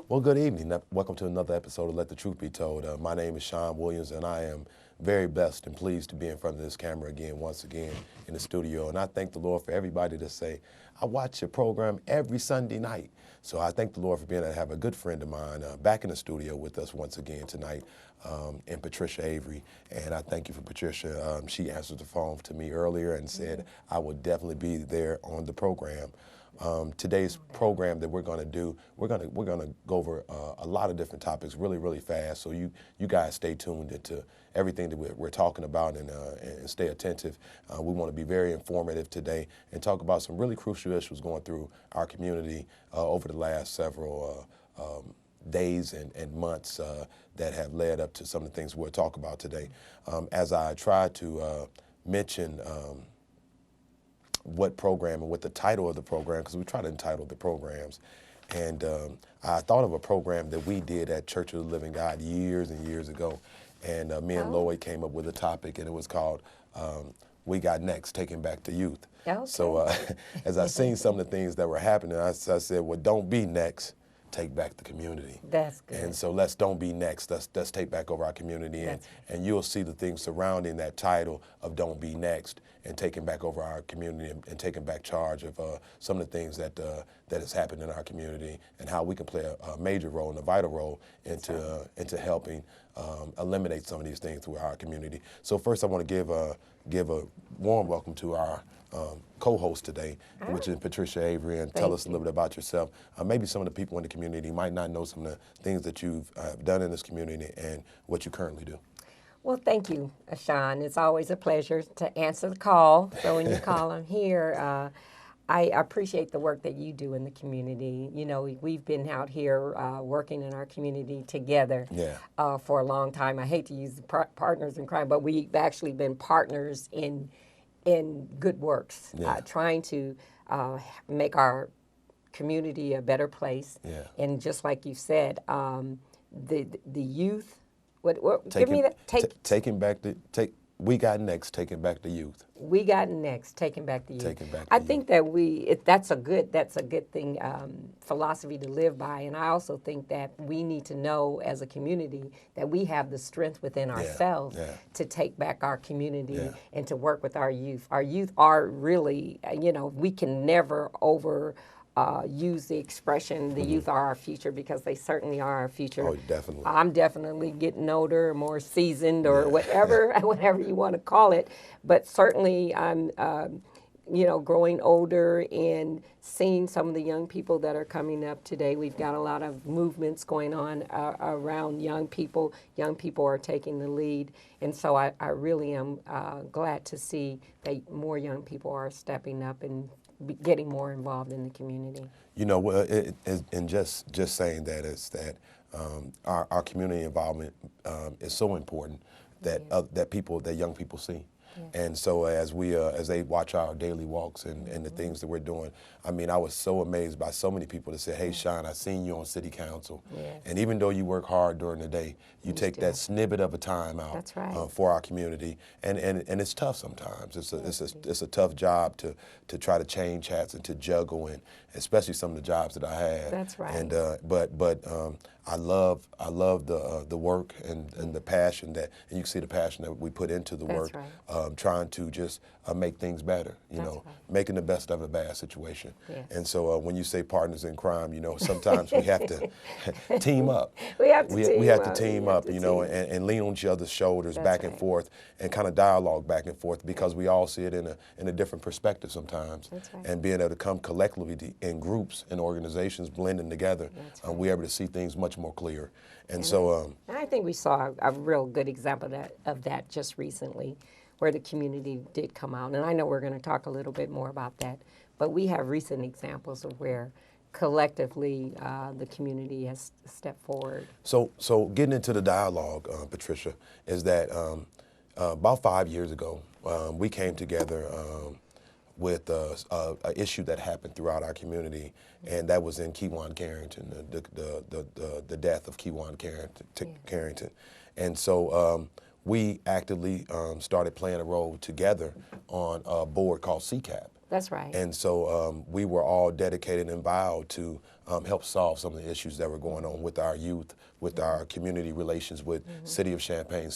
Well, good evening. Welcome to another episode of Let the Truth Be Told. My name is Seon Williams, and I am very blessed and pleased to be in front of this camera once again in the studio. And I thank the Lord for everybody to say, I watch your program every Sunday night. So I thank the Lord for being able to have a good friend of mine back in the studio with us once again tonight, and Patricia Avery. And I thank you for Patricia. She answered the phone to me earlier and said I would definitely be there on the program. Today's program that we're going to do, we're going to go over a lot of different topics really fast. So you guys stay tuned into everything that we're talking about and stay attentive. We want to be very informative today and talk about some really crucial issues going through our community over the last several days and months that have led up to some of the things we'll talk about today. As I try to mention what program and what the title of the program, because we try to entitle the programs. And I thought of a program that we did at Church of the Living God years and years ago. And me and Lloyd came up with a topic, and it was called We Got Next, Taking Back the Youth. Okay. So as I seen some of the things that were happening, I said, well, don't be next. Take back the community. That's good. And so let's don't be next. Let's take back over our community. And you'll see the things surrounding that title of Don't Be Next and taking back over our community and taking back charge of some of the things that has happened in our community and how we can play a major role and a vital role into helping eliminate some of these things through our community. So first I want to give a warm welcome to our co-host today, which is Patricia Avery, and tell us a little bit about yourself. Maybe some of the people in the community might not know some of the things that you've done in this community and what you currently do. Well, thank you, Sean. It's always a pleasure to answer the call. So when you call, I'm here. I appreciate the work that you do in the community. You know, we've been out here working in our community together for a long time. I hate to use the partners in crime, but we've actually been partners in good works, trying to make our community a better place. And just like you said, the youth. Give me that. We got next. Taking back the youth. We got next. Taking back the youth. Taking back. I think that that's a good thing, philosophy to live by. And I also think that we need to know as a community that we have the strength within ourselves to take back our community and to work with our youth. Our youth are really, we can never use the expression the youth are our future, because they certainly are our future. Oh, definitely. I'm definitely getting older, more seasoned, or whatever you want to call it. But certainly I'm, growing older and seeing some of the young people that are coming up today. We've got a lot of movements going on around young people. Young people are taking the lead. And so I really am glad to see that more young people are stepping up and getting more involved in the community. And just saying that is that our community involvement is so important that young people see. And so as they watch our daily walks and the things that we're doing, I mean, I was so amazed by so many people that said, hey, Sean, I seen you on city council. And even though you work hard during the day, you take that snippet of a time out for our community. And it's tough sometimes. It's a tough job to try to change hats and to juggle, and especially some of the jobs that I had. That's right. And but I love the work and the passion and you can see the passion that we put into the work, trying to just make things better, making the best of a bad situation. And so when you say partners in crime, sometimes we have to team up. We have to team up, and lean on each other's shoulders back and forth and kind of dialogue back and forth, because we all see it in a different perspective sometimes. And being able to come collectively in groups and organizations blending together, we're able to see things much more clear. And I think we saw a real good example of that just recently, where the community did come out. And I know we're going to talk a little bit more about that, but we have recent examples of where collectively the community has stepped forward. So getting into the dialogue, Patricia, is that about 5 years ago, we came together with an issue that happened throughout our community, and that was in Kewan Carrington, the death of Kewan Carrington. And so we actively started playing a role together on a board called CCAP. That's right. And so we were all dedicated and vowed to help solve some of the issues that were going on with our youth, with our community relations with City of Champaign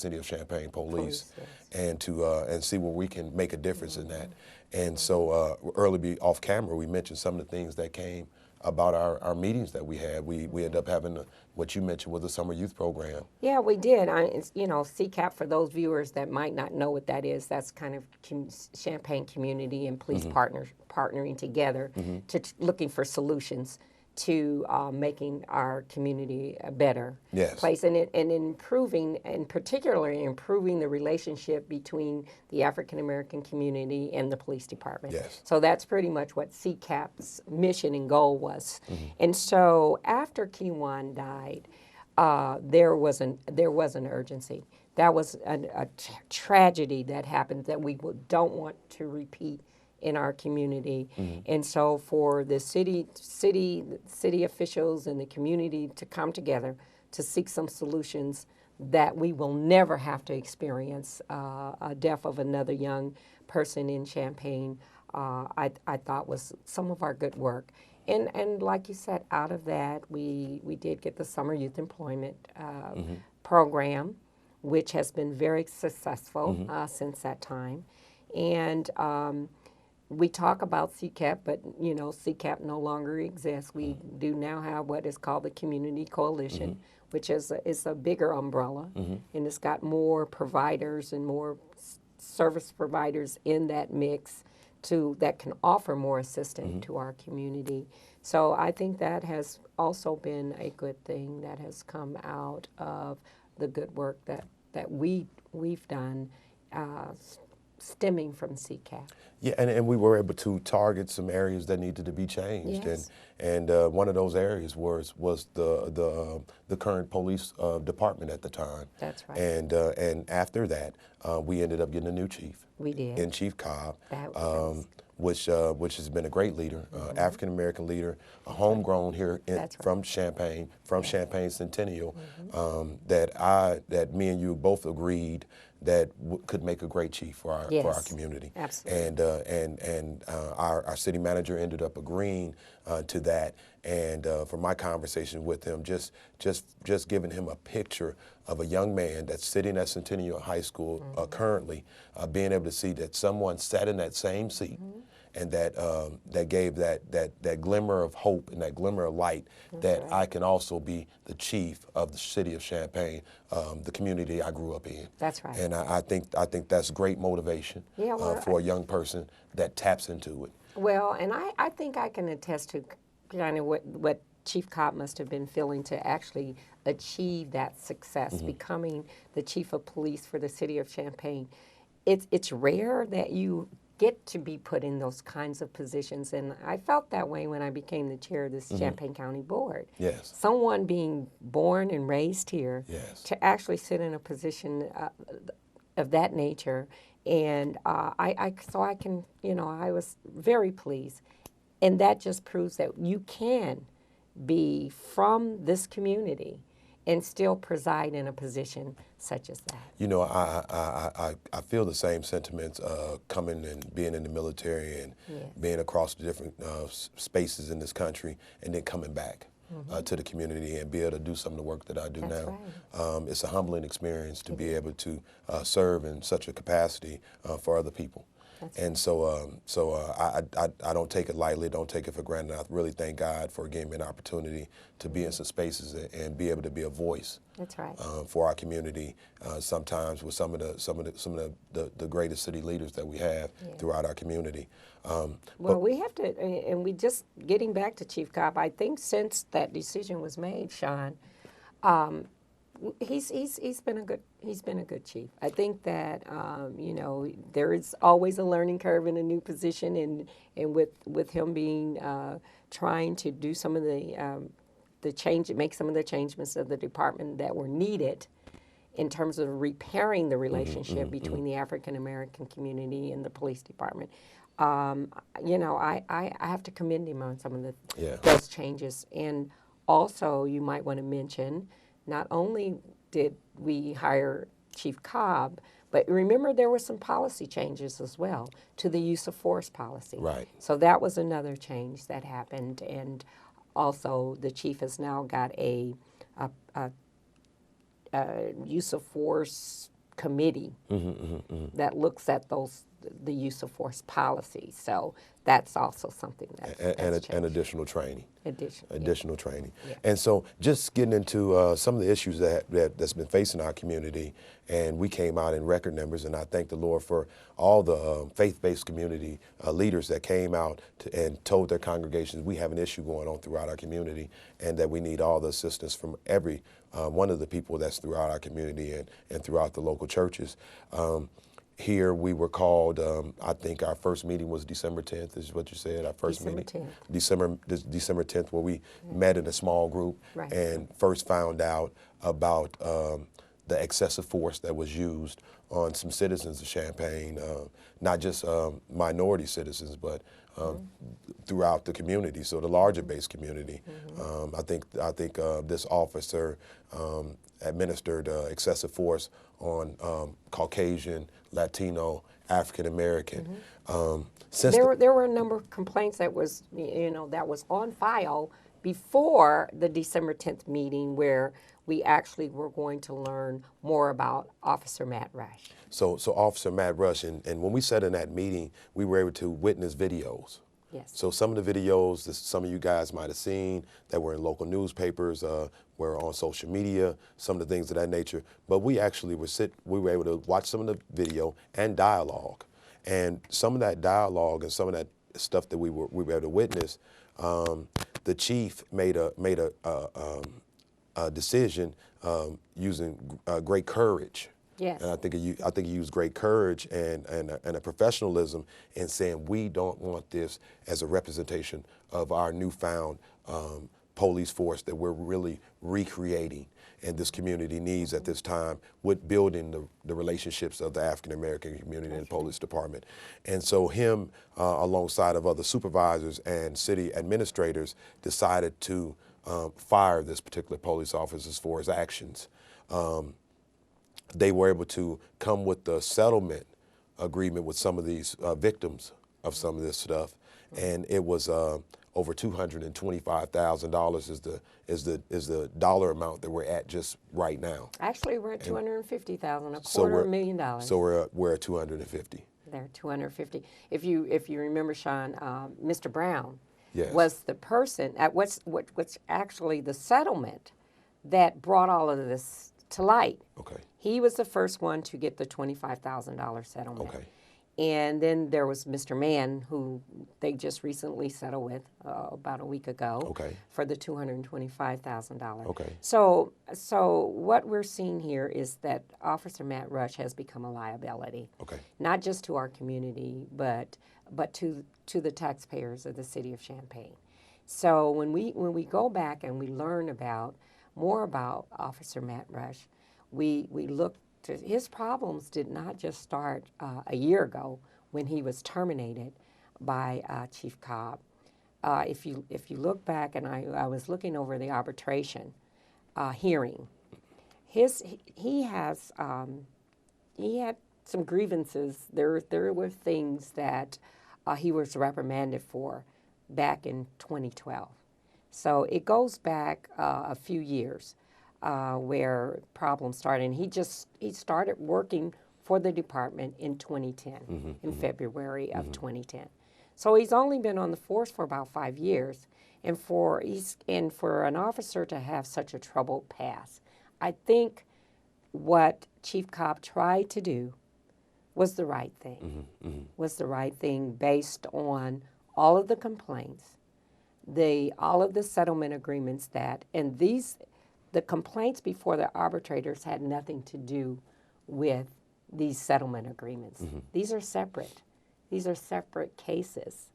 Police, Yes. and to and see where we can make a difference in that. And so early off camera, we mentioned some of the things that came about our meetings that we had. We ended up having what you mentioned was a summer youth program. Yeah, we did. CCAP, for those viewers that might not know what that is, that's kind of Champaign community and police partnering together to looking for solutions to making our community a better place, and improving, and particularly improving the relationship between the African American community and the police department. Yes. So that's pretty much what CCAP's mission and goal was. And so after Kiwan died, there was an urgency. That was a tragedy that happened that we don't want to repeat in our community. And so for the city officials and the community to come together to seek some solutions that we will never have to experience a death of another young person in Champaign, I thought was some of our good work. And like you said, out of that, we did get the Summer Youth Employment program, which has been very successful since that time. And we talk about CCAP, but CCAP no longer exists. We do now have what is called the Community Coalition, which is a bigger umbrella, and it's got more providers and more service providers in that mix that can offer more assistance to our community. So I think that has also been a good thing that has come out of the good work that we've done stemming from CCAP. Yeah, and we were able to target some areas that needed to be changed, Yes. and one of those areas was the current police department at the time. That's right. And after that, we ended up getting a new chief. We did. In Chief Cobb, That was- which has been a great leader, African American leader, a homegrown here from Champaign, Champaign Centennial, that me and you both agreed that could make a great chief for our community. Absolutely. And our city manager ended up agreeing to that. And from my conversation with him, just giving him a picture of a young man that's sitting at Centennial High School currently, being able to see that someone sat in that same seat, and that gave that glimmer of hope and that glimmer of light that I can also be the chief of the city of Champaign, the community I grew up in. That's right. And I think that's great motivation for a young person that taps into it. Well, and I think I can attest to kind of what Chief Cobb must have been feeling to actually achieve that success, becoming the chief of police for the city of Champaign. It's rare that you get to be put in those kinds of positions, and I felt that way when I became the chair of this Champaign County Board. Yes. Someone being born and raised here to actually sit in a position of that nature, and I was very pleased, and that just proves that you can be from this community and still preside in a position such as that. You know, I feel the same sentiments coming and being in the military and being across the different spaces in this country, and then coming back to the community and be able to do some of the work that I do now. Right. It's a humbling experience to be able to serve in such a capacity for other people. And so I don't take it lightly, don't take it for granted. I really thank God for giving me an opportunity to be in some spaces and be able to be a voice. That's right. For our community, sometimes with some of the greatest city leaders that we have throughout our community. Well, we have to, and we just getting back to Chief Cobb. I think since that decision was made, Sean, he's been a good chief. I think that there is always a learning curve in a new position, and with him being trying to do some of make some of the changements of the department that were needed in terms of repairing the relationship between the African American community and the police department. I have to commend him on some of those changes. And also, you might want to mention, not only did we hire Chief Cobb, But remember, there were some policy changes as well to the use of force policy. Right. So that was another change that happened. And also, the chief has now got a use of force committee that looks at the use of force policy. So that's also something and additional training. Additional training. Yeah. And so just getting into some of the issues that's been facing our community, and we came out in record numbers, and I thank the Lord for all the faith-based community leaders that came out and told their congregations we have an issue going on throughout our community and that we need all the assistance from every one of the people that's throughout our community and throughout the local churches. Here we were called, I think our first meeting was December 10th, is what you said, our first December meeting? 10th. December 10th, where we met in a small group Right. and first found out about the excessive force that was used on some citizens of Champaign, not just minority citizens, but throughout the community, so the larger based community. I think this officer administered excessive force on Caucasian, Latino, African American. There were a number of complaints that was on file before the December 10th meeting, where we actually were going to learn more about Officer Matt Rush. So Officer Matt Rush, and when we sat in that meeting, we were able to witness videos. Yes. So some of the videos that some of you guys might have seen that were in local newspapers, were on social media, some of the things of that nature. But we actually we were able to watch some of the video and dialogue. And some of that dialogue and some of that stuff that we were able to witness, the chief made a decision using great courage. Yes. And I think he used great courage and a professionalism in saying we don't want this as a representation of our newfound police force that we're really recreating and this community needs at this time with building the relationships of the African American community in the police department. And so him, alongside of other supervisors and city administrators, decided to fire this particular police officer for his actions. They were able to come with the settlement agreement with some of these victims of some of this stuff, and it was over $225,000 is the dollar amount that we're at just right now. Actually, we're at $250,000, So $250,000. So we're at 250. They're 250. If you remember, Sean, Mr. Brown Yes. was the person at what's actually the settlement that brought all of this to light. Okay. He was the first one to get the $25,000 settlement. Okay. And then there was Mr. Mann, who they just recently settled with about a week ago. Okay. For the $225,000. Okay. So what we're seeing here is that Officer Matt Rush has become a liability. Okay. Not just to our community, but to the taxpayers of the city of Champaign. So when we go back and we learn more about Officer Matt Rush, we look to his problems did not just start a year ago when he was terminated by Chief Cobb. If you look back, and I was looking over the arbitration hearing, he had some grievances. There were things that he was reprimanded for back in 2012. So it goes back a few years where problems started. And he started working for the department in 2010, in February of 2010. So he's only been on the force for about 5 years. And for an officer to have such a troubled past, I think what Chief Cobb tried to do was the right thing. Was the right thing based on all of the complaints, all of the settlement agreements the complaints before the arbitrators had nothing to do with these settlement agreements. These are separate. These are separate cases.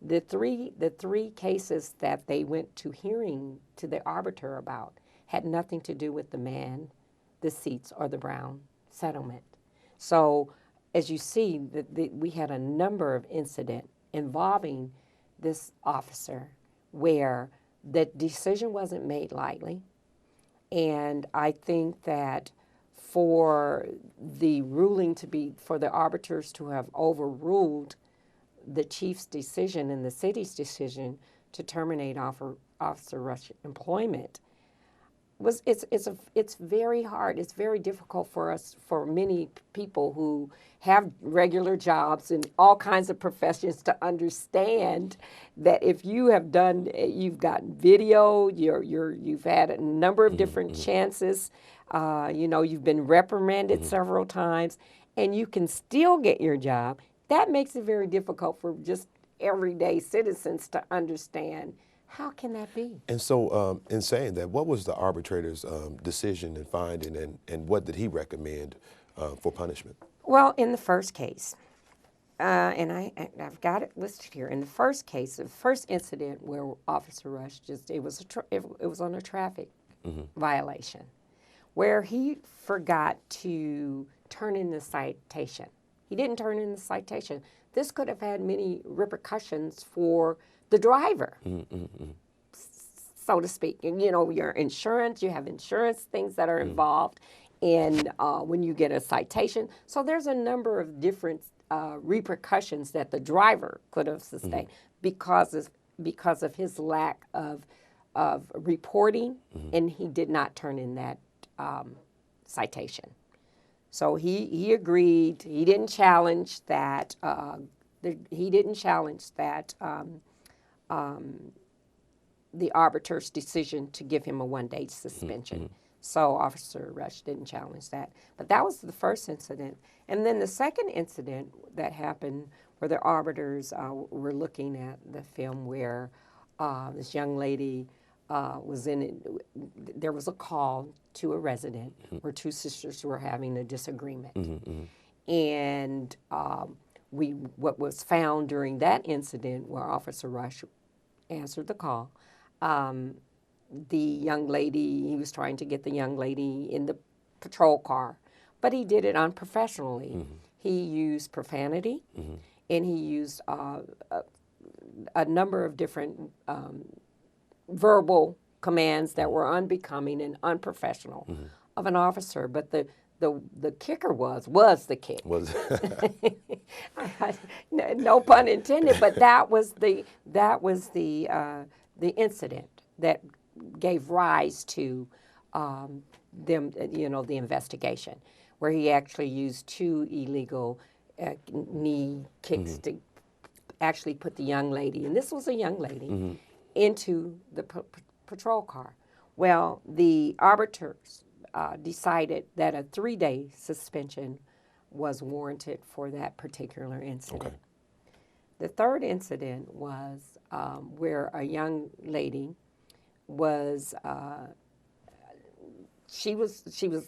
The three cases that they went to hearing to the arbiter about had nothing to do with the man, the seats, or the Brown settlement. So as you see, we had a number of incidents involving this officer where the decision wasn't made lightly. And I think that for the ruling to be, for the arbiters to have overruled the chief's decision and the city's decision to terminate Officer Rush employment it's very hard. It's very difficult for many people who have regular jobs in all kinds of professions to understand that if you have you've gotten video, you've had a number of different chances, you've been reprimanded several times, and you can still get your job. That makes it very difficult for just everyday citizens to understand. How can that be? And so, in saying that, what was the arbitrator's decision and finding, and what did he recommend for punishment? Well, in the first case, and I've got it listed here. In the first case, the first incident where Officer Rush it was on a traffic violation, where he forgot to turn in the citation. He didn't turn in the citation. This could have had many repercussions for the driver, so to speak. And, your insurance, you have insurance things that are involved in when you get a citation. So there's a number of different repercussions that the driver could have sustained because of his lack of reporting, and he did not turn in that citation. So he agreed. He didn't challenge that. The arbiter's decision to give him a one-day suspension. So Officer Rush didn't challenge that. But that was the first incident. And then the second incident that happened where the arbiters were looking at the film where this young lady was in it. There was a call to a resident where two sisters were having a disagreement. And what was found during that incident where Officer Rush answered the call, the young lady, he was trying to get the young lady in the patrol car, but he did it unprofessionally. He used profanity, and he used a number of different verbal commands that were unbecoming and unprofessional of an officer. But the kicker was the kick. No pun intended, but that was the incident that gave rise to the investigation, where he actually used two illegal knee kicks to actually put the young lady, and this was a young lady, into the patrol car. Well, the arbiters decided that a 3-day suspension was warranted for that particular incident. Okay. The third incident was where a young lady was,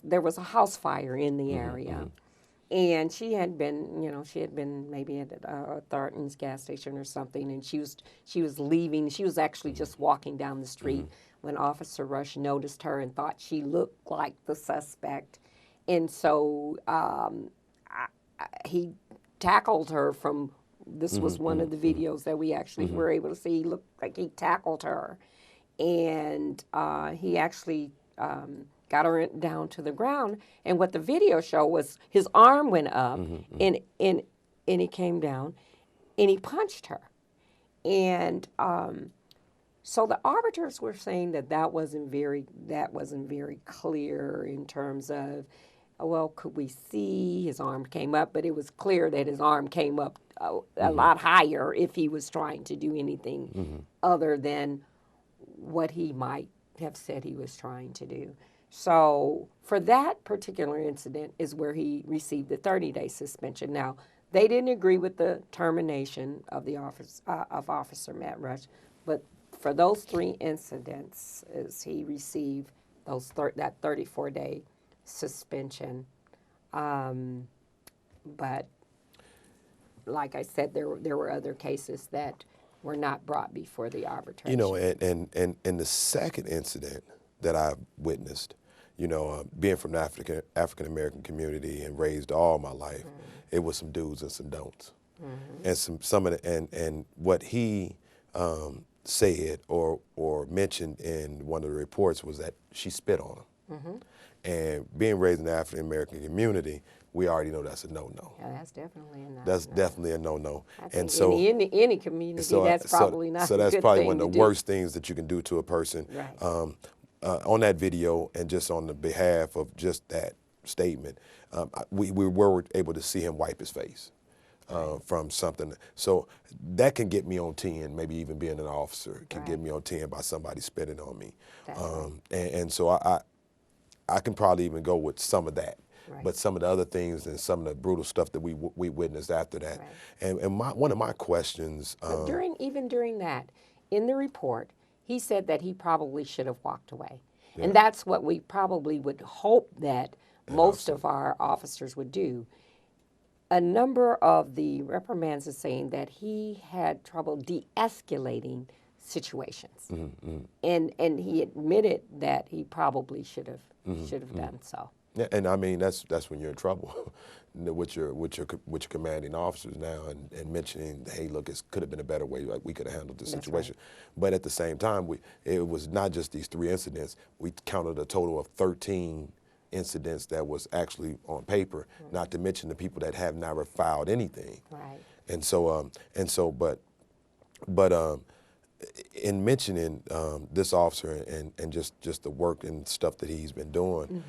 there was a house fire in the area, and she had been maybe at a Thornton's gas station or something, and she was leaving. She was actually just walking down the street when Officer Rush noticed her and thought she looked like the suspect, and so he tackled her from. This was one of the videos that we actually were able to see. He looked like he tackled her, and he actually got her down to the ground. And what the video showed was his arm went up, and he came down, and he punched her. And so the arbiters were saying that wasn't very clear in terms of, well, could we see his arm came up? But it was clear that his arm came up a lot higher if he was trying to do anything other than what he might have said he was trying to do. So for that particular incident is where he received the 30-day suspension. Now, they didn't agree with the termination of the office of Officer Matt Rush, but for those 3 incidents, he received that 34-day suspension. But like I said, there were other cases that were not brought before the arbitration. And the second incident that I've witnessed, being from the African American community and raised all my life, it was some do's and some don'ts, and some of the and what he said or mentioned in one of the reports was that she spit on him. And being raised in the African American community, we already know that's a no-no. Yeah, that's definitely a no. That's definitely a no-no. I think And so, in any community, that's probably not so a that's good probably thing one of to the do. worst things that you can do to a person. Right. On that video, and just on the behalf of just that statement, we were able to see him wipe his face from something. So that can get me on 10, maybe even being an officer can get me on 10 by somebody spitting on me. And so I can probably even go with some of that. Right. But some of the other things and some of the brutal stuff that we witnessed after that. Right. And one of my questions. Even during that, in the report, he said that he probably should have walked away. Yeah. And that's what we probably would hope that most of our officers would do. A number of the reprimands are saying that he had trouble de-escalating situations. And he admitted that he probably should have done so. Yeah, and I mean that's when you're in trouble with your commanding officers now, and mentioning, hey, look, it could have been a better way. Like, we could have handled the situation. Right. But at the same time, it was not just these 3 incidents. We counted a total of 13 incidents that was actually on paper. Not to mention the people that have never filed anything. Right. And so in mentioning this officer and just the work and stuff that he's been doing,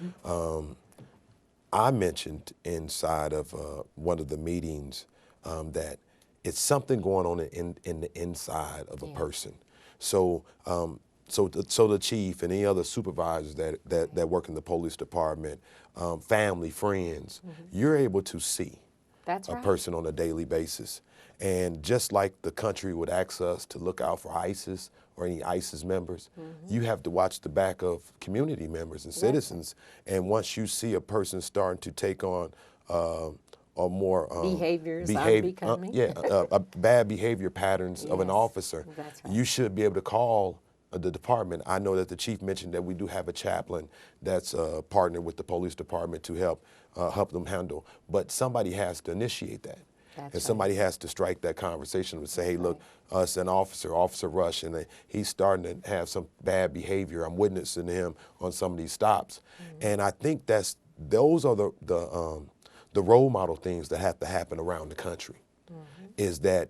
I mentioned inside of one of the meetings that it's something going on in the inside of a person. So so the chief and any other supervisors that work in the police department, family, friends, you're able to see a person on a daily basis. And just like the country would ask us to look out for ISIS or any ISIS members, you have to watch the back of community members and citizens. And once you see a person starting to take on a more bad behavior patterns of an officer, you should be able to call the department. I know that the chief mentioned that we do have a chaplain that's partnered with the police department to help them handle, but somebody has to initiate that. And somebody has to strike that conversation and say, hey, look, us an Officer Rush, and he's starting to have some bad behavior. I'm witnessing him on some of these stops. And I think those are the role model things that have to happen around the country, is that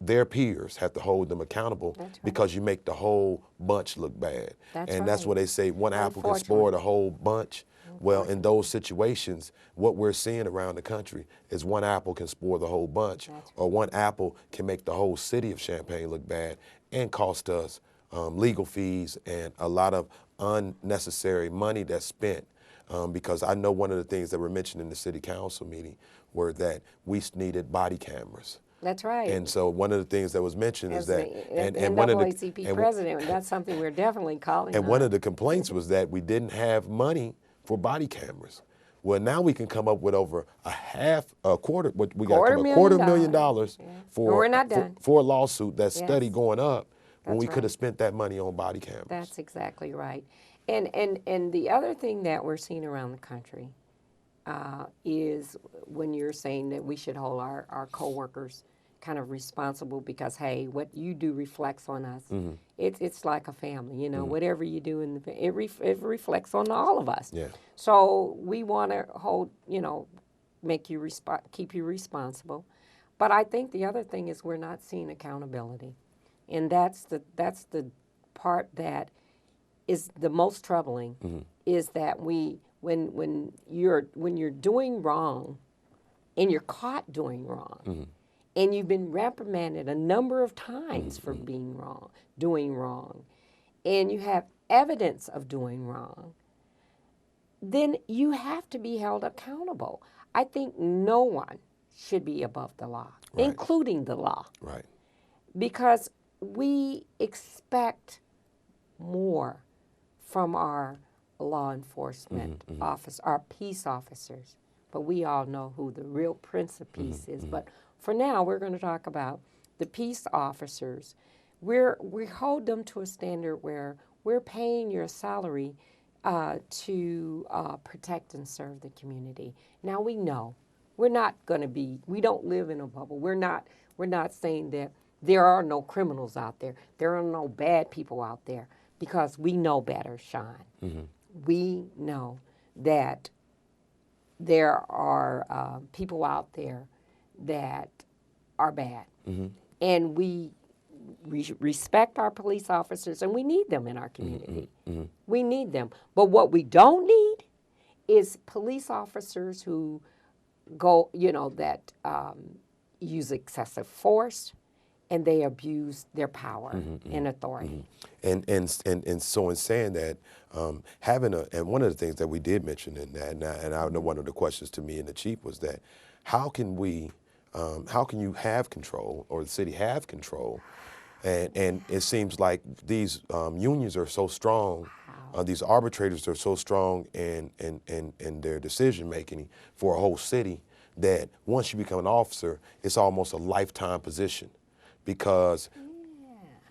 their peers have to hold them accountable, because you make the whole bunch look bad. That's what they say, one apple can spoil the whole bunch. Well, in those situations, what we're seeing around the country is one apple can spoil the whole bunch, or one apple can make the whole city of Champaign look bad and cost us legal fees and a lot of unnecessary money that's spent. Because I know one of the things that were mentioned in the city council meeting were that we needed body cameras. That's right. And so one of the things that was mentioned is that, and one of the NAACP president, and that's something we're definitely calling. And one of the complaints was that we didn't have money for body cameras. Well, now we can come up with over a quarter million dollars for a lawsuit that's steady going up, when we could have spent that money on body cameras. That's exactly right. And the other thing that we're seeing around the country is when you're saying that we should hold our coworkers kind of responsible, because, hey, what you do reflects on us. It's like a family, you know. Whatever you do it reflects on all of us. Yeah. So we want to hold, keep you responsible. But I think the other thing is we're not seeing accountability, and that's the part that is the most troubling. Is that when you're doing wrong, and you're caught doing wrong, and you've been reprimanded a number of times for doing wrong, and you have evidence of doing wrong, then you have to be held accountable. I think no one should be above the law, including the law. Right. Because we expect more from our law enforcement office, our peace officers, but we all know who the real Prince of Peace is. But for now, we're going to talk about the peace officers. We hold them to a standard where we're paying your salary to protect and serve the community. Now we know we don't live in a bubble. We're not saying that there are no criminals out there. There are no bad people out there, because we know better, Sean. We know that there are people out there that are bad. And we respect our police officers, and we need them in our community. We need them. But what we don't need is police officers who go, that use excessive force, and they abuse their power and authority. And so in saying that, and one of the things that we did mention in that, and I know one of the questions to me and the chief was that, how can you have control, or the city have control, and it seems like these unions are so strong, these arbitrators are so strong in their decision making for a whole city, that once you become an officer, it's almost a lifetime position, because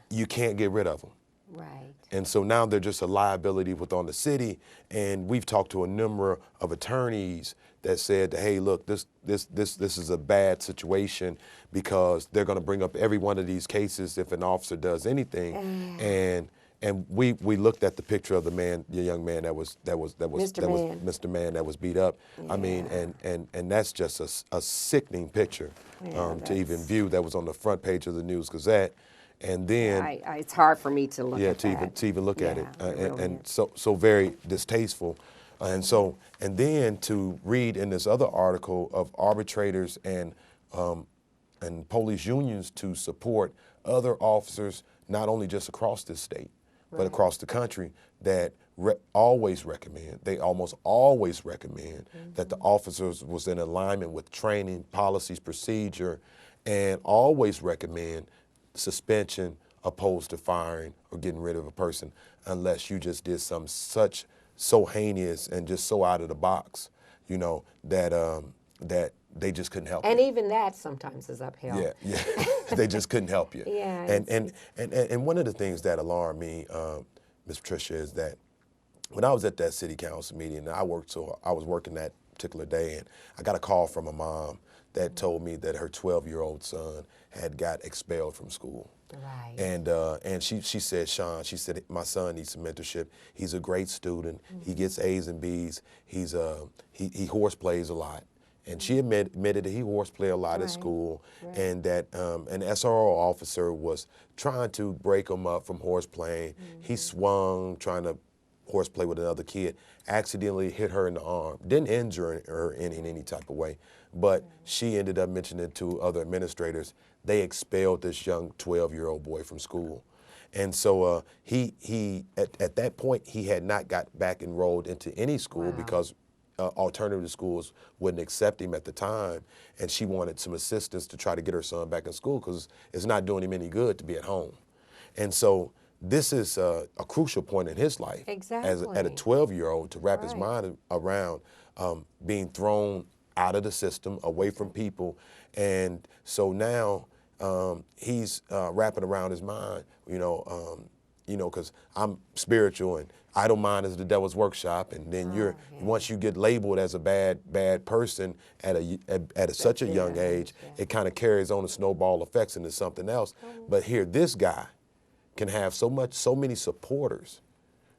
you can't get rid of them. Right. And so now they're just a liability within the city. And we've talked to a number of attorneys that said, hey, look, this is a bad situation, because they're going to bring up every one of these cases if an officer does anything. And we looked at the picture of the young man that was Mr. Man that was beat up. Yeah. I mean, and that's just a sickening picture to even view. That was on the front page of the News Gazette. And then it's hard for me to look at that. to even look at it, really and so very distasteful, and then to read in this other article of arbitrators and police unions to support other officers, not only just across this state, but across the country, that almost always recommend that the officers was in alignment with training, policies, procedure, and always recommend suspension opposed to firing or getting rid of a person, unless you just did something so heinous and just so out of the box, that they just couldn't help And you. even that sometimes is uphill. Yeah. They just couldn't help you. Yeah. And one of the things that alarmed me, Ms. Patricia, is that when I was at that city council meeting, I was working that particular day, and I got a call from a mom that told me that her 12-year-old son had got expelled from school. Right. And she said, Sean, she said, my son needs some mentorship. He's a great student. He gets A's and B's. He horseplays a lot. And she admitted that he horseplay a lot at school, and that an SRO officer was trying to break him up from horseplaying. He swung trying to horseplay with another kid, accidentally hit her in the arm. Didn't injure her in any type of way, but she ended up mentioning it to other administrators. They expelled this young 12-year-old boy from school. And so he at that point, he had not got back enrolled into any school because alternative schools wouldn't accept him at the time, and she wanted some assistance to try to get her son back in school, because it's not doing him any good to be at home. And so this is a crucial point in his life, at a 12-year-old, to wrap his mind around being thrown out of the system, away from people. And so now he's wrapping around his mind, because I'm spiritual, and idle mind is the devil's workshop, and then once you get labeled as a bad person at such a young age, it kind of carries on, the snowball effects into something else. But here, this guy can have so many supporters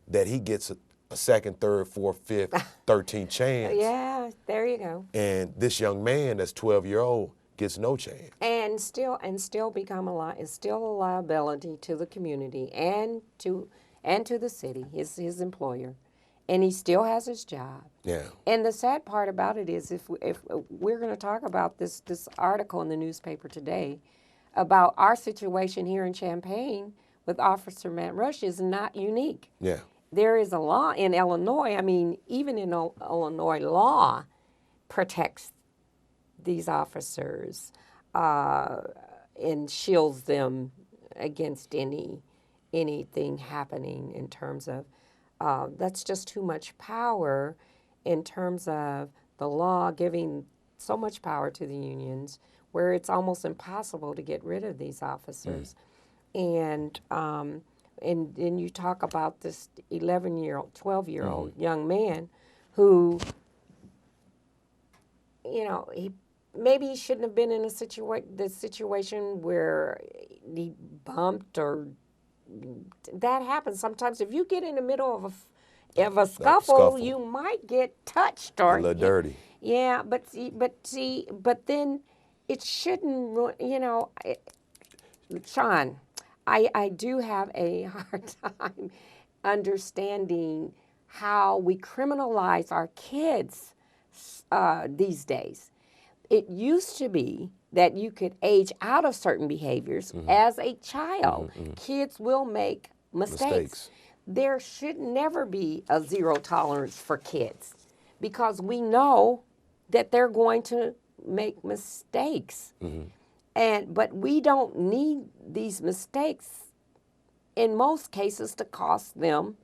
that he gets a second, third, fourth, fifth, 13th chance. Yeah, there you go. And this young man that's 12-year-old gets no chance. And still become is still a liability to the community and to the city, his employer, and he still has his job. Yeah. And the sad part about it is, if we're going to talk about this article in the newspaper today about our situation here in Champaign with Officer Matt Rush, is not unique. Yeah. There is a law in Illinois. I mean, even in Illinois, law protects these officers and shields them against anything happening in terms of that's just too much power, in terms of the law giving so much power to the unions, where it's almost impossible to get rid of these officers. And then you talk about this 11-year-old, 12-year-old young man who, maybe he shouldn't have been in the situation where he bumped, or that happens sometimes. If you get in the middle of if a scuffle, you might get touched or a little dirty. Yeah, but then it shouldn't. Sean, I do have a hard time understanding how we criminalize our kids these days. It used to be that you could age out of certain behaviors as a child. Kids will make mistakes. There should never be a zero tolerance for kids because we know that they're going to make mistakes. But we don't need these mistakes in most cases to cost them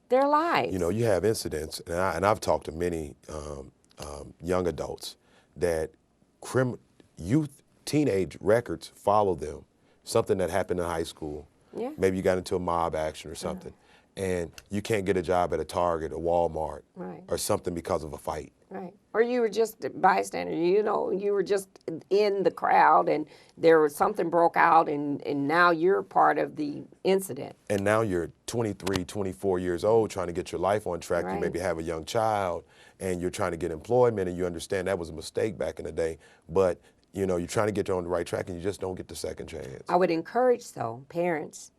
their lives. You know, you have incidents, and I've talked to many young adults that teenage records follow them. Something that happened in high school. Yeah. Maybe you got into a mob action or something, and you can't get a job at a Target or Walmart or something because of a fight. Right. Or you were just a bystander, you were just in the crowd and there was something broke out and now you're part of the incident. And now you're 23, 24 years old trying to get your life on track. You maybe have a young child and you're trying to get employment and you understand that was a mistake back in the day, but you're trying to get you on the right track and you just don't get the second chance. I would encourage, though, parents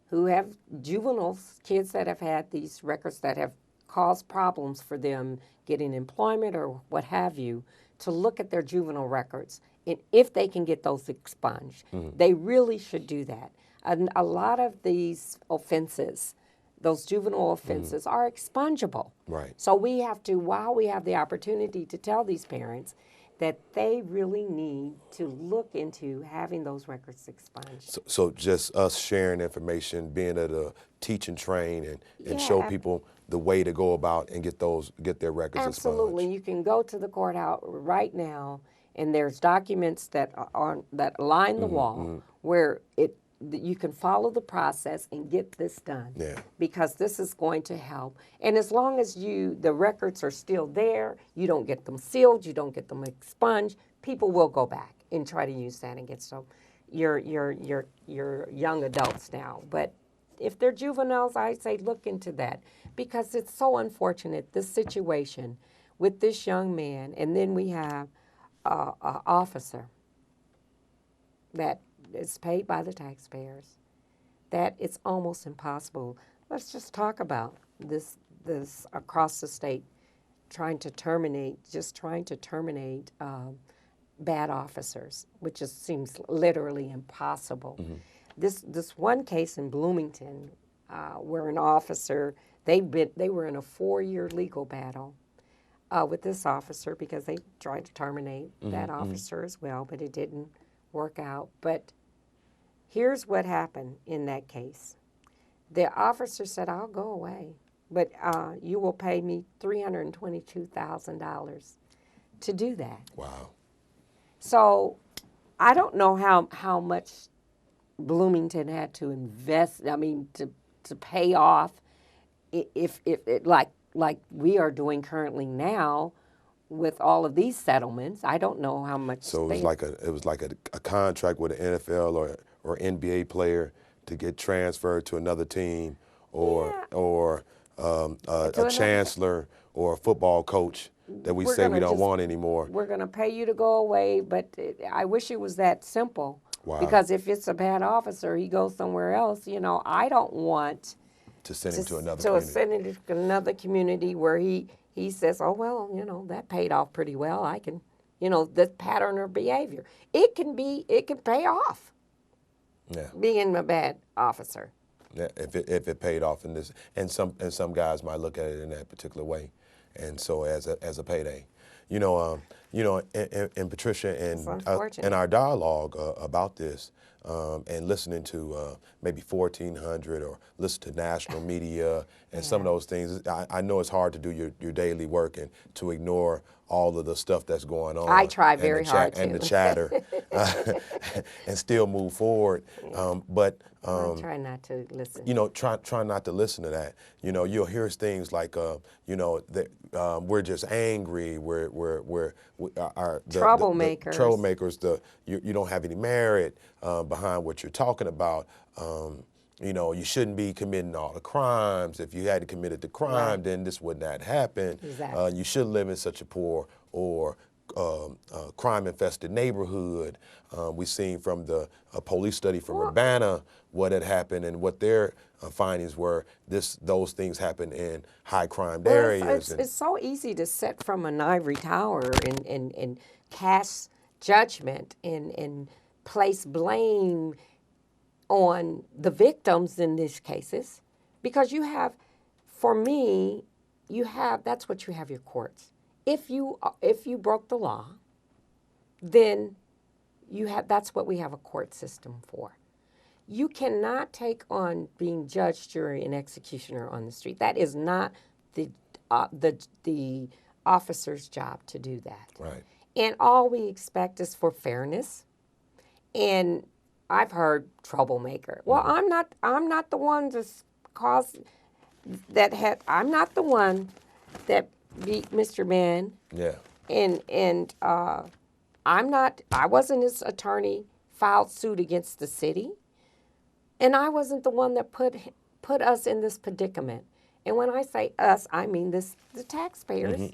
who have juveniles, kids that have had these records that have caused problems for them getting employment or what have you, to look at their juvenile records and if they can get those expunged. They really should do that. And a lot of these offenses, those juvenile offenses, are expungible. Right. So we have to, while we have the opportunity to tell these parents that they really need to look into having those records expunged. So just us sharing information, being able to teach and train and show people the way to go about and get their records expunged. Absolutely. You can go to the courthouse right now and there's documents that line the wall where you can follow the process and get this done. Yeah. Because this is going to help. And as long as the records are still there, you don't get them sealed, you don't get them expunged, people will go back and try to use that against them. Your young adults now. But if they're juveniles, I say look into that because it's so unfortunate, this situation with this young man, and then we have an officer that is paid by the taxpayers, that it's almost impossible. Let's just talk about this across the state, trying to terminate bad officers, which seems literally impossible. This one case in Bloomington, where an officer, they were in a 4-year legal battle with this officer because they tried to terminate that officer as well, but it didn't work out. But here's what happened in that case. The officer said, I'll go away, but you will pay me $322,000 to do that. Wow. So I don't know how much Bloomington had to invest, to pay off if it like we are doing currently now with all of these settlements. I don't know how much. So it was like a contract with an NFL or NBA player to get transferred to another team, or a chancellor or a football coach that we say we don't want anymore. We're going to pay you to go away, but I wish it was that simple. Wow. Because if it's a bad officer, he goes somewhere else. I don't want to send him to another community. Send him to another community where he says, oh, well, that paid off pretty well. I can, this pattern of behavior. It can pay off. Yeah. Being a bad officer. Yeah, if it paid off in this, and some guys might look at it in that particular way, and so as a payday, and Patricia and our dialogue about this, and listening to maybe 1400 or listen to national media and some of those things. I know it's hard to do your daily work and to ignore all of the stuff that's going on. I try very hard to. And the chatter, and still move forward. But I try not to listen. Try not to listen to that. You'll hear things like, we're just angry. We're troublemakers. Troublemakers. You don't have any merit behind what you're talking about. you shouldn't be committing all the crimes. If you hadn't committed the crime, Right. then this would not happen. Exactly. You shouldn't live in such a poor or crime-infested neighborhood. We've seen from the police study from Urbana what had happened and what their findings were. Those things happen in high-crime areas. It's so easy to sit from an ivory tower and cast judgment and place blame on the victims in these cases, because you have, for me, that's what you have your courts. If you broke the law, then that's what we have a court system for. You cannot take on being judge, jury, and executioner on the street. That is not the officer's job to do that. Right. And all we expect is for fairness. And I've heard troublemaker. Well, I'm not the one that's caused that had. I'm not the one that beat Mr. Man. Yeah. And I'm not. I wasn't his attorney. Filed suit against the city, and I wasn't the one that put us in this predicament. And when I say us, I mean the taxpayers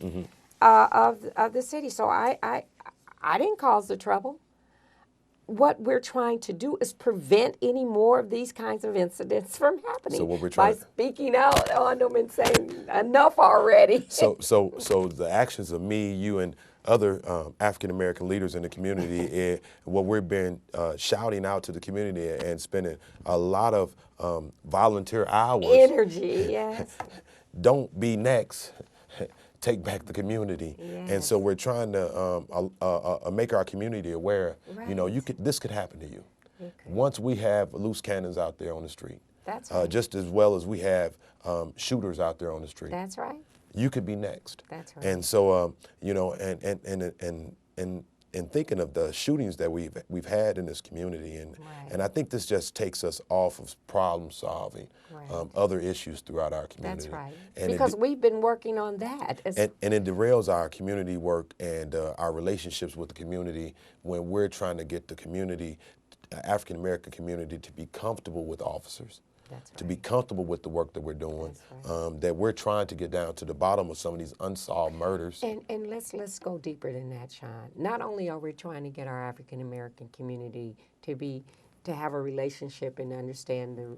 of the city. So I didn't cause the trouble. What we're trying to do is prevent any more of these kinds of incidents from happening. So what we're trying by speaking out on them and saying enough already. So the actions of me, you, and other African American leaders in the community, what we've been shouting out to the community and spending a lot of volunteer hours. Energy, yes. Don't be next. Take back the community. Yes. And so we're trying to make our community aware. Right. This could happen to you. Once we have loose cannons out there on the street. That's right. Just as well as we have shooters out there on the street. That's right. You could be next. That's right. And so, and thinking of the shootings that we've had in this community, and I think this just takes us off of problem solving other issues throughout our community. That's right. And because we've been working on that. And it derails our community work and our relationships with the community when we're trying to get the community, African American community, to be comfortable with officers. That's right. To be comfortable with the work that we're doing, Right. that we're trying to get down to the bottom of some of these unsolved murders. And let's go deeper than that, Sean. Not only are we trying to get our African American community to have a relationship and understand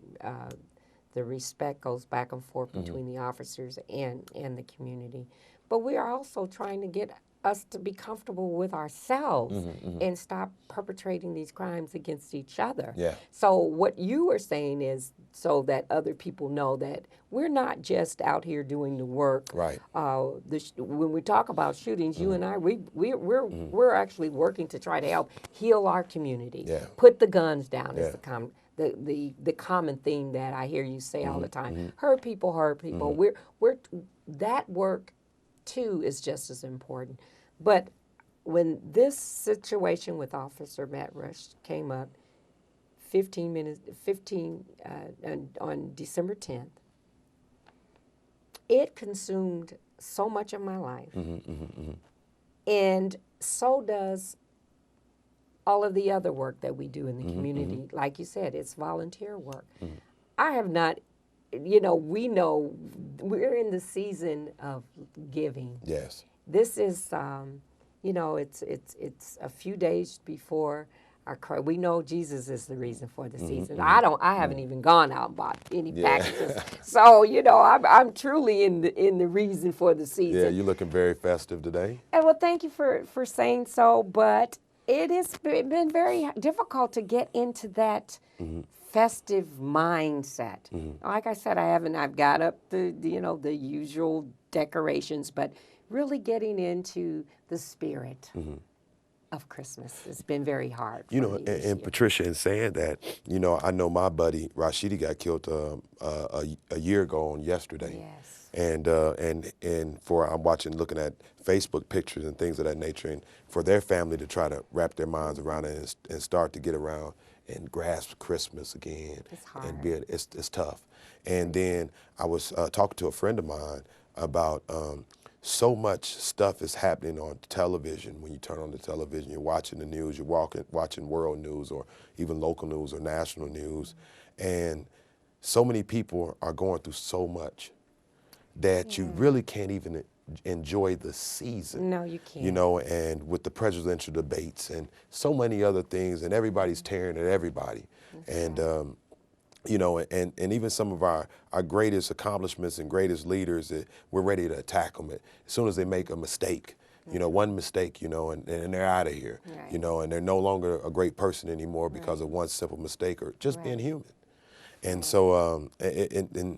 the respect goes back and forth between the officers and the community, but we are also trying to get us to be comfortable with ourselves and stop perpetrating these crimes against each other. Yeah. So what you were saying is so that other people know that we're not just out here doing the work. Right. When we talk about shootings, you and I, we're actually working to try to help heal our community. Yeah. Put the guns down Yeah. is the common theme that I hear you say all the time. Hurt people, hurt people. We're that work too is just as important. But when this situation with Officer Matt Rush came up on December 10th, it consumed so much of my life. And so does all of the other work that we do in the community. Like you said, it's volunteer work. I have not, we know we're in the season of giving. Yes. This is, it's a few days before we know Jesus is the reason for the season. I haven't even gone out and bought any packages. So, I'm truly in the reason for the season. Yeah, you're looking very festive today. And well, thank you for saying so, but it has been very difficult to get into that festive mindset. Like I said, I've got up the usual decorations, but really getting into the spirit of Christmas has been very hard for me this year. Patricia, in saying that, I know my buddy Rashidi got killed a year ago on yesterday. Yes. And I'm looking at Facebook pictures and things of that nature, and for their family to try to wrap their minds around it and start to get around and grasp Christmas again. It's hard. And it's tough. And then I was talking to a friend of mine about so much stuff is happening on television. When you turn on the television, you're watching the news, you're watching world news or even local news or national news, and so many people are going through so much that you really can't even enjoy the season. No, you can't. You know, and with the presidential debates and so many other things, and everybody's tearing at everybody. And, you know, and even some of our greatest accomplishments and greatest leaders, we're ready to attack them as soon as they make a mistake. You know, one mistake, you know, and they're out of here, you know, and they're no longer a great person anymore because of one simple mistake or just being human. And so, and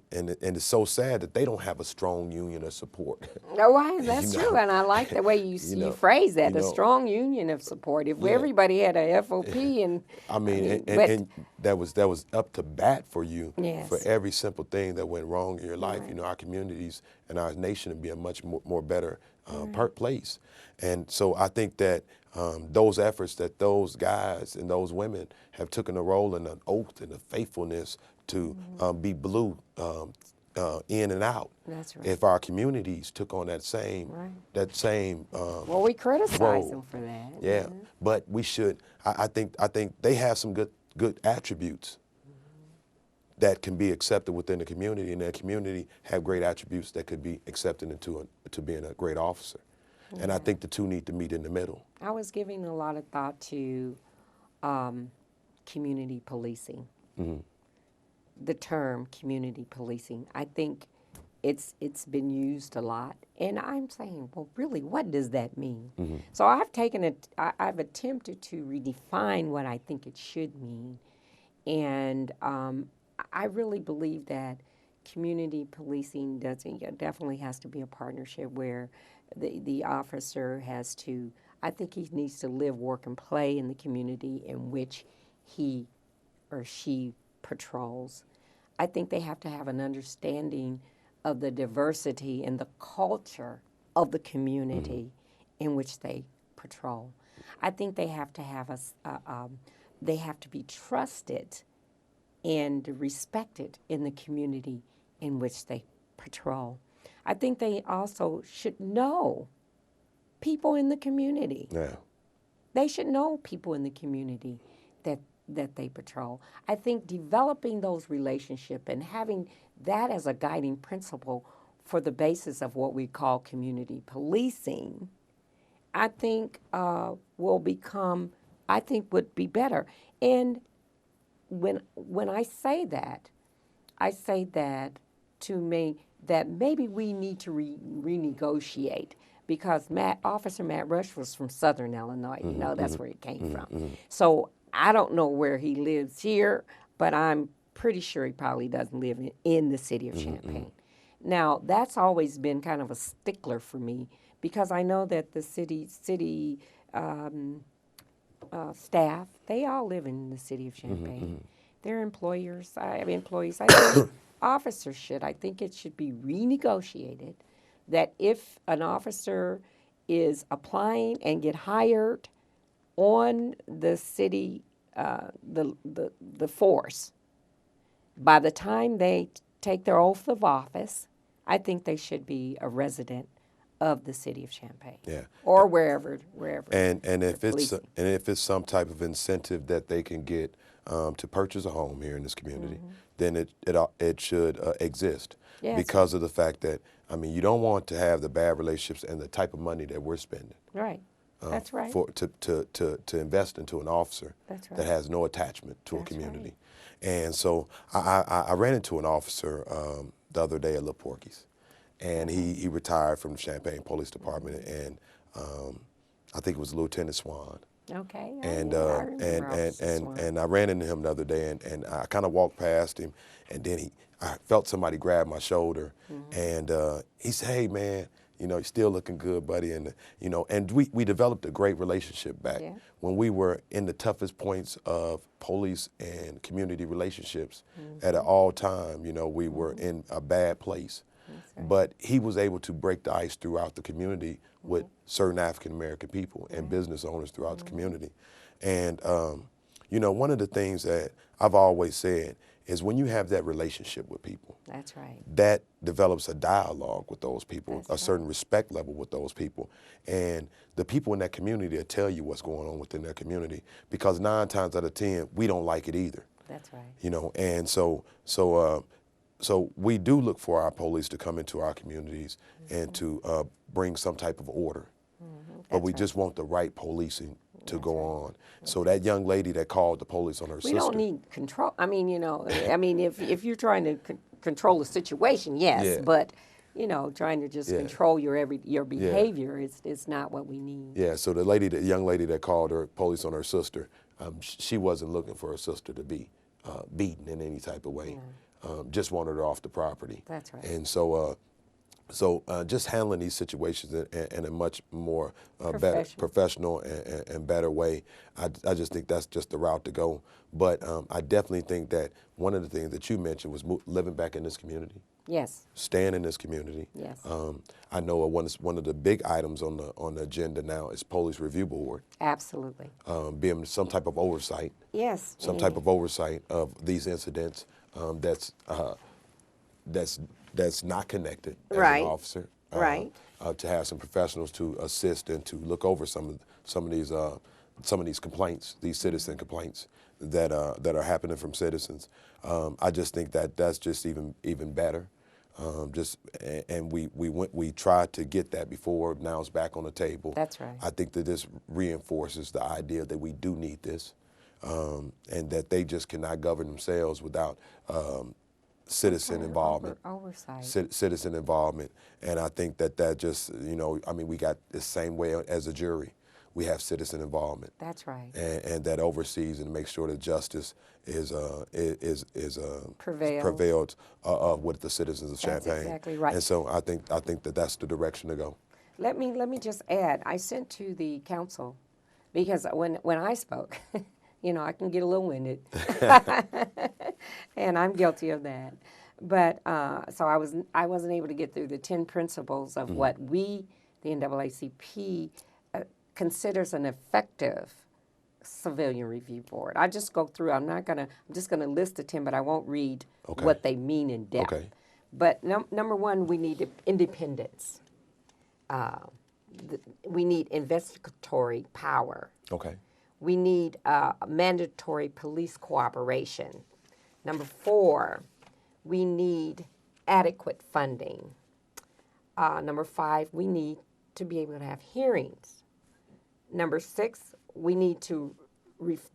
it's so sad that they don't have a strong union of support. No, why? That's You know? true, and I like the way you know, phrase that, you a know. strong union of support. If Yeah. everybody had a FOP and I mean, but- and that was up to bat for you Yes. for every simple thing that went wrong in your life. You know, our communities and our nation would be a much more better place. And so I think that those efforts that those guys and those women have taken a role in an oath and a faithfulness to be blue in and out. That's right. If our communities took on that same well, we criticize role. them for that. Yeah, but we should. I think they have some good attributes that can be accepted within the community, and that community have great attributes that could be accepted into to being a great officer. And I think the two need to meet in the middle. I was giving a lot of thought to community policing. The term community policing. I think it's been used a lot, and I'm saying, well, really, what does that mean? So I've attempted to redefine what I think it should mean, and I really believe that community policing definitely has to be a partnership where the officer has to. I think he needs to live, work, and play in the community in which he or she patrols. I think they have to have an understanding of the diversity and the culture of the community in which they patrol. I think they have to have they have to be trusted and respected in the community in which they patrol. I think they also should know people in the community. Yeah. They should know people in the community that they patrol. I think developing those relationships and having that as a guiding principle for the basis of what we call community policing, I think would be better. And when I say that to me that maybe we need to renegotiate, because Officer Matt Rush was from Southern Illinois. You know, that's where he came from. So I don't know where he lives here, but I'm pretty sure he probably doesn't live in the city of Champaign. Now, that's always been kind of a stickler for me, because I know that the city staff, they all live in the city of Champaign. They're employees. I think officers should. I think it should be renegotiated that if an officer is applying and get hired on the city, the force, by the time they take their oath of office, I think they should be a resident of the city of Champaign. Yeah. Or wherever. And if policing. it's some type of incentive that they can get to purchase a home here in this community, then it should exist. Yes. Because of the fact that, I mean, you don't want to have the bad relationships and the type of money that we're spending. Right. That's right. To invest into an officer That's right. that has no attachment to a That's community. And so I ran into an officer the other day at La Porky's, and he retired from the Champaign Police Department, and I think it was Lieutenant Swan. Okay. And I remember Officer Swan. and I ran into him the other day, and I kind of walked past him, and then I felt somebody grab my shoulder, and he said, "Hey, man, you know, you're still looking good, buddy." And you know, and we developed a great relationship back when we were in the toughest points of police and community relationships. At an all time, you know, we were in a bad place. Right. But he was able to break the ice throughout the community with certain African American people and business owners throughout the community. And, you know, one of the things that I've always said is when you have that relationship with people, that's right, that develops a dialogue with those people, that's a certain respect level with those people. And the people in that community will tell you what's going on within their community, because 9 times out of 10, we don't like it either. That's right. You know, and so we do look for our police to come into our communities and to bring some type of order. But we just want the right policing to go on. So that young lady that called the police on her sister. We don't need control. I mean, if you're trying to control the situation, yes, Yeah. but trying to just Yeah. control your behavior is not what we need. Yeah, so the young lady that called her police on her sister, she wasn't looking for her sister to be beaten in any type of way. Just wanted her off the property. That's right. And so just handling these situations in a much more better, professional and better way, I just think that's just the route to go. But I definitely think that one of the things that you mentioned was living back in this community. Yes. Staying in this community. Yes. I know one of the big items on the agenda now is Police Review Board. Absolutely. Being some type of oversight. Yes. Some type of oversight of these incidents that's not connected as Right. an officer. Right. To have some professionals to assist and to look over some of these complaints, these citizen complaints that are happening from citizens. I just think that that's just even better. We tried to get that before. Now it's back on the table. That's right. I think that this reinforces the idea that we do need this, and that they just cannot govern themselves without citizen involvement. Oversight. Citizen involvement. And I think that just, we got the same way as a jury. We have citizen involvement. That's right. And that oversees and makes sure that justice is Prevailed. with the citizens of That's Champaign. exactly right. And so I think that that's the direction to go. Let me just add. I sent to the council because when I spoke, I can get a little winded, and I'm guilty of that. But so I wasn't able to get through the 10 principles of what we, the NAACP, considers an effective civilian review board. I just go through. I'm just gonna list the 10, but I won't read what they mean in depth. Okay. But number one, we need independence. We need investigatory power. Okay. We need mandatory police cooperation. Number 4, we need adequate funding. Number 5, we need to be able to have hearings. Number 6, we need to,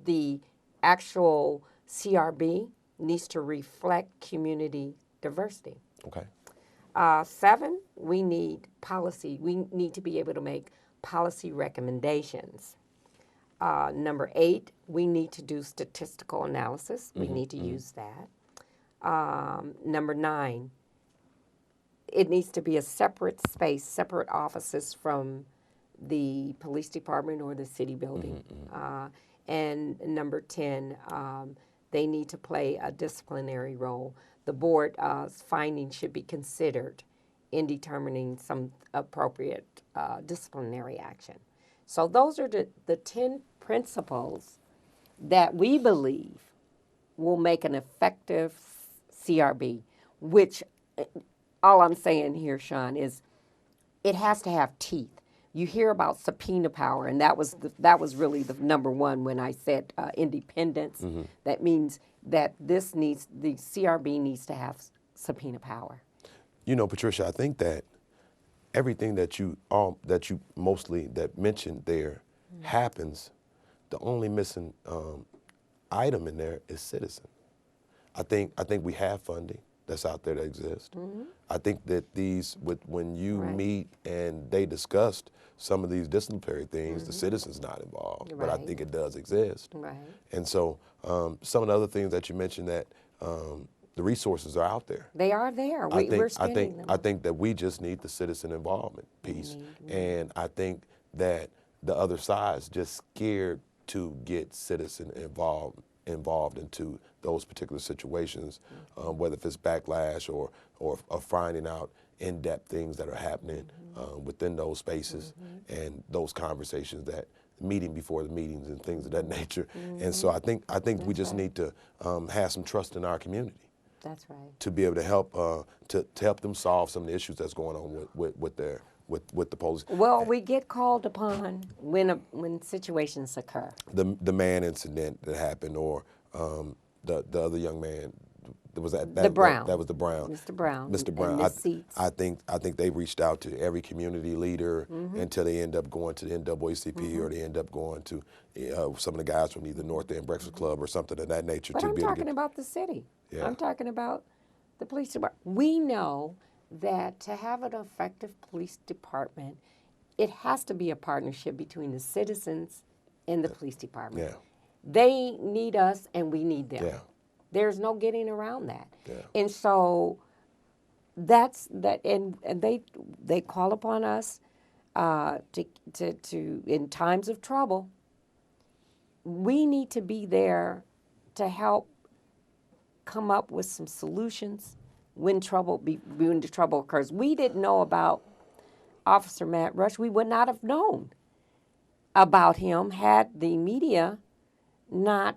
the actual CRB needs to reflect community diversity. Okay. 7, we need policy. We need to be able to make policy recommendations. Number 8, we need to do statistical analysis. We need to use that. Number 9, it needs to be a separate space, separate offices from the police department or the city building. And number 10, they need to play a disciplinary role. The board's findings should be considered in determining some appropriate disciplinary action. So those are the 10 principles that we believe will make an effective CRB, which all I'm saying here, Sean, is it has to have teeth. You hear about subpoena power, and that was really the number one when I said independence. That means that the CRB needs to have subpoena power. Patricia, I think that everything that you mostly mentioned there happens. The only missing item in there is citizen. I think we have funding that's out there that exists. I think that when you meet and they discussed some of these disciplinary things, the citizen's not involved, but I think it does exist. Right. And so some of the other things that you mentioned, that the resources are out there. They are there. We're spending them. I think that we just need the citizen involvement piece. And I think that the other side's just scared to get citizen involved into those particular situations, whether if it's backlash or finding out in-depth things that are happening within those spaces and those conversations, that meeting before the meetings and things of that nature. And so I think we just need to have some trust in our community. That's right. To be able to help to help them solve some of the issues that's going on with the police. Well, we get called upon when situations occur. The man incident that happened, or the other young man. Was that The Brown. That was the Brown. Mr. Brown. Mr. And Brown. Miss Seats. I think they reached out to every community leader Mm-hmm. until they end up going to the NAACP or they end up going to some of the guys from either North End Breakfast Club or something of that nature. But to I'm be able to talking get, about the city. Yeah. I'm talking about the police department. We know that to have an effective police department, it has to be a partnership between the citizens and the police department. Yeah. They need us and we need them. Yeah. There's no getting around that. Yeah. And so that's that, and they call upon us to in times of trouble. We need to be there to help come up with some solutions when the trouble occurs. We didn't know about Officer Matt Rush. We would not have known about him had the media not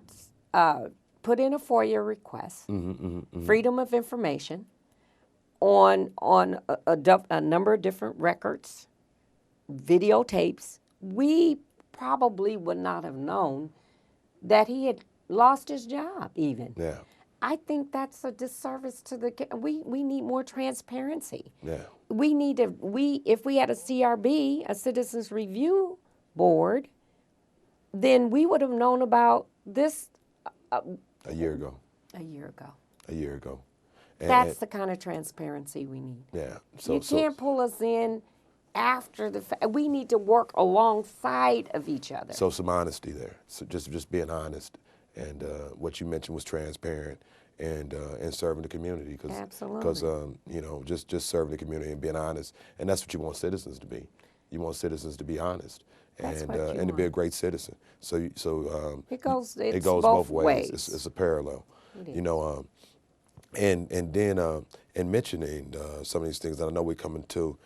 put in a FOIA request, Freedom of Information, on a number of different records, videotapes. We probably would not have known that he had lost his job even. Yeah. I think that's a disservice to we need more transparency. Yeah. If we had a CRB, a Citizens Review Board, then we would have known about this A year ago. a year ago. A year ago. And, That's the kind of transparency we need. yeah. You can't pull us in after the fact. We need to work alongside of each other. So some honesty there. So just being honest, and what you mentioned was transparent, and serving the community. Absolutely. Because just serving the community and being honest, and that's what you want citizens to be. You want citizens to be honest, That's and what you and to be a want. great citizen. It goes both ways. ways. It's a parallel. It is. You know, and then in mentioning some of these things, that I know we're coming to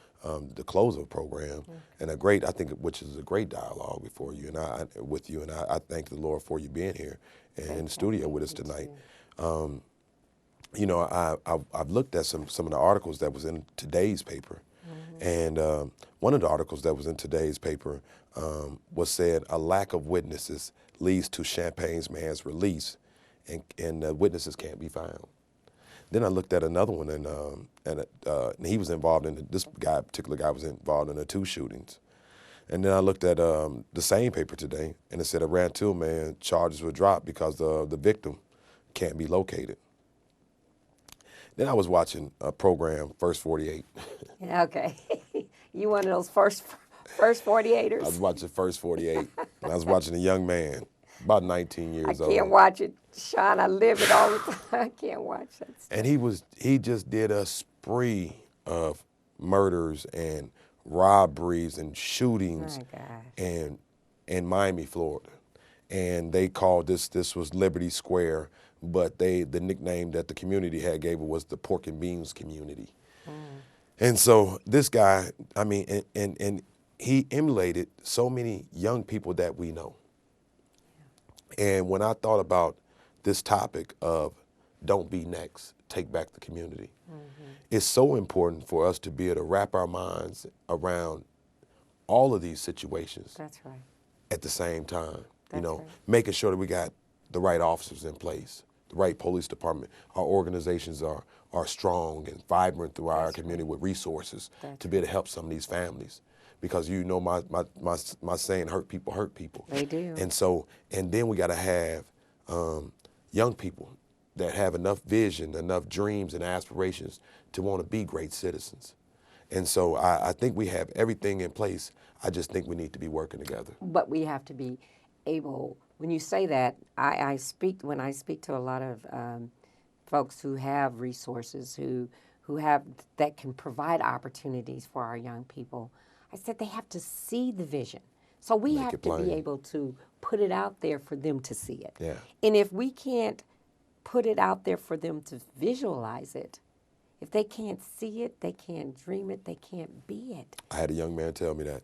the close of the program, and I think which is a great dialogue before you and I thank the Lord for you being here and in the studio with us tonight. I've looked at some of the articles that was in today's paper, and one of the articles that was in today's paper was said a lack of witnesses leads to Champaign's man's release, and witnesses can't be found. Then I looked at another one, and he was involved in particular guy was involved in the 2 shootings. And then I looked at the same paper today, and it said a Rantoul man charges were dropped because the victim can't be located. Then I was watching a program, First 48. Okay. You one of those first 48ers? I was watching First 48, and I was watching a young man, about 19 years old. I can't watch it, Sean. I live it all the time. I can't watch that stuff. And he just did a spree of murders and robberies and shootings My gosh. in Miami, Florida. And they called this was Liberty Square, but the nickname that the community had gave it was the Pork and Beans community. And so this guy, I mean, and he emulated so many young people that we know. And when I thought about this topic of don't be next, take back the community, it's so important for us to be able to wrap our minds around all of these situations That's right. at the same time. That's right. Making sure that we got the right officers in place, the right police department. Our organizations are strong and vibrant through our community with resources to be able to help some of these families. Because my saying, hurt people. They do. And then we got to have young people that have enough vision, enough dreams and aspirations to want to be great citizens. And so I think we have everything in place. I just think we need to be working together. But we have to be able, when you say that, when I speak to a lot of folks who have resources, who have, that can provide opportunities for our young people, I said they have to see the vision. So we have to be able to put it out there for them to see it. Yeah. And if we can't put it out there for them to visualize it, if they can't see it, they can't dream it, they can't be it. I had a young man tell me that.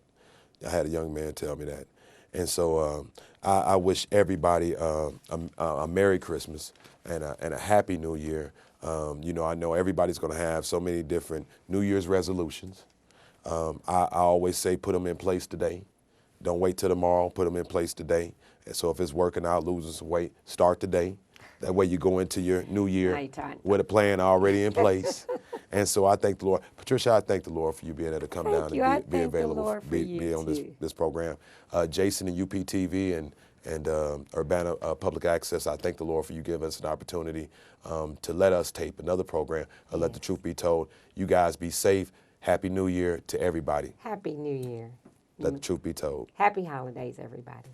And so I wish everybody a Merry Christmas and a Happy New Year. I know everybody's going to have so many different New Year's resolutions. I always say put them in place today. Don't wait till tomorrow, put them in place today. And so if it's working out, losing some weight, start today. That way you go into your new year Nighttime. with a plan already in place. And so I thank the Lord. Patricia, I thank the Lord for you being able to come Thank down you. and I be thank the available, Lord for be you on too. this program. Jason and UPTV and Urbana Public Access, I thank the Lord for you giving us an opportunity to let us tape another program, Let the Truth Be Told. You guys be safe. Happy New Year to everybody. Happy New Year. Let the truth be told. Happy holidays, everybody.